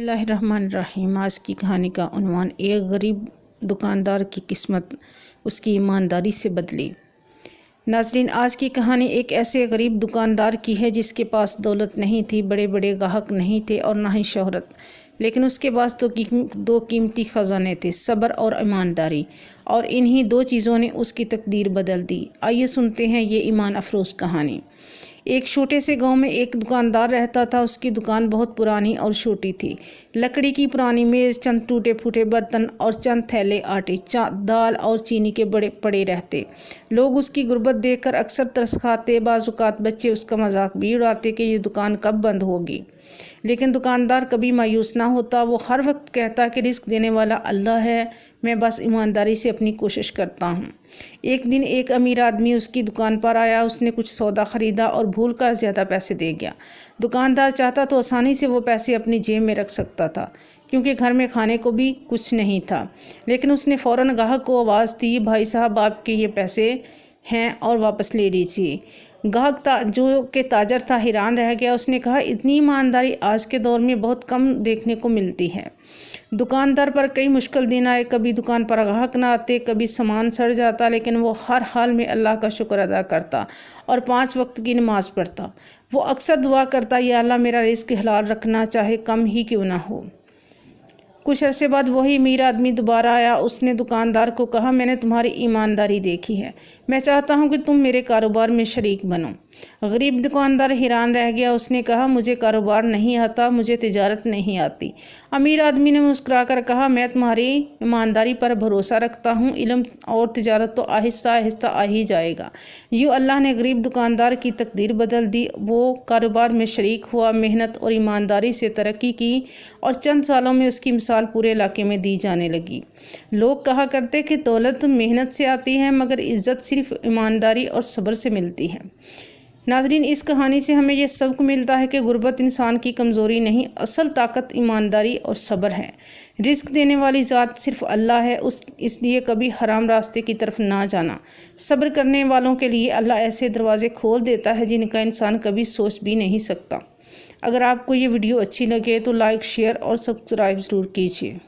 बिस्मिल्लाहिर्रहमानिर्रहीम। आज की कहानी का उन्वान एक गरीब दुकानदार की किस्मत उसकी ईमानदारी से बदली। नाज़रीन, आज की कहानी एक ऐसे गरीब दुकानदार की है जिसके पास दौलत नहीं थी, बड़े बड़े गाहक नहीं थे और ना ही शोहरत, लेकिन उसके पास दो कीमती ख़जाने थे, सब्र और ईमानदारी, और इन्हीं दो चीज़ों ने उसकी तकदीर बदल दी। आइए सुनते हैं ये ईमान अफरोज़ कहानी। एक छोटे से गांव में एक दुकानदार रहता था। उसकी दुकान बहुत पुरानी और छोटी थी। लकड़ी की पुरानी मेज़, चंद टूटे फूटे बर्तन और चंद थैले आटे, दाल और चीनी के बड़े पड़े रहते। लोग उसकी गुर्बत देखकर अक्सर तरस खाते। बाज़-औक़ात बच्चे उसका मजाक भी उड़ाते कि ये दुकान कब बंद होगी, लेकिन दुकानदार कभी मायूस ना होता। वो हर वक्त कहता कि रिस्क देने वाला अल्लाह है, मैं बस ईमानदारी से अपनी कोशिश करता हूँ। एक दिन एक अमीर आदमी उसकी दुकान पर आया। उसने कुछ सौदा ख़रीदा और भूल कर ज़्यादा पैसे दे गया। दुकानदार चाहता तो आसानी से वो पैसे अपनी जेब में रख सकता था, क्योंकि घर में खाने को भी कुछ नहीं था, लेकिन उसने फ़ौरन ग्राहक को आवाज़ दी, भाई साहब, आपके ये पैसे हैं और वापस ले लीजिए। ग्राहक जो कि ताजर था हैरान रह गया। उसने कहा, इतनी ईमानदारी आज के दौर में बहुत कम देखने को मिलती है। दुकानदार पर कई मुश्किल दिन आए, कभी दुकान पर ग्राहक न आते, कभी सामान सड़ जाता, लेकिन वो हर हाल में अल्लाह का शुक्र अदा करता और 5 वक्त की नमाज़ पढ़ता। वो अक्सर दुआ करता, या अल्लाह मेरा रिज़्क हलाल रखना, चाहे कम ही क्यों ना हो। कुछ अरसे बाद वही अमीर आदमी दोबारा आया। उसने दुकानदार को कहा, मैंने तुम्हारी ईमानदारी देखी है, मैं चाहता हूँ कि तुम मेरे कारोबार में शरीक बनो। गरीब दुकानदार हैरान रह गया। उसने कहा, मुझे कारोबार नहीं आता, मुझे तिजारत नहीं आती। अमीर आदमी ने मुस्कुराकर कहा, मैं तुम्हारी ईमानदारी पर भरोसा रखता हूँ, इल्म और तिजारत तो आहिस्ता आहिस्ता आ ही जाएगा। यूँ अल्लाह ने गरीब दुकानदार की तकदीर बदल दी। वो कारोबार में शरीक हुआ, मेहनत और ईमानदारी से तरक्की की और चंद सालों में उसकी मिसाल पूरे इलाके में दी जाने लगी। लोग कहा करते कि दौलत मेहनत से आती है, मगर इज़्ज़त सिर्फ ईमानदारी और सब्र से मिलती है। नाज़रीन, इस कहानी से हमें यह सबक मिलता है कि गुर्बत इंसान की कमज़ोरी नहीं, असल ताकत ईमानदारी और सब्र है। रिस्क देने वाली ज़ात सिर्फ अल्लाह है, इसलिए कभी हराम रास्ते की तरफ ना जाना। सब्र करने वालों के लिए अल्लाह ऐसे दरवाज़े खोल देता है जिनका इंसान कभी सोच भी नहीं सकता। अगर आपको ये वीडियो अच्छी लगे तो लाइक, शेयर और सब्सक्राइब ज़रूर कीजिए।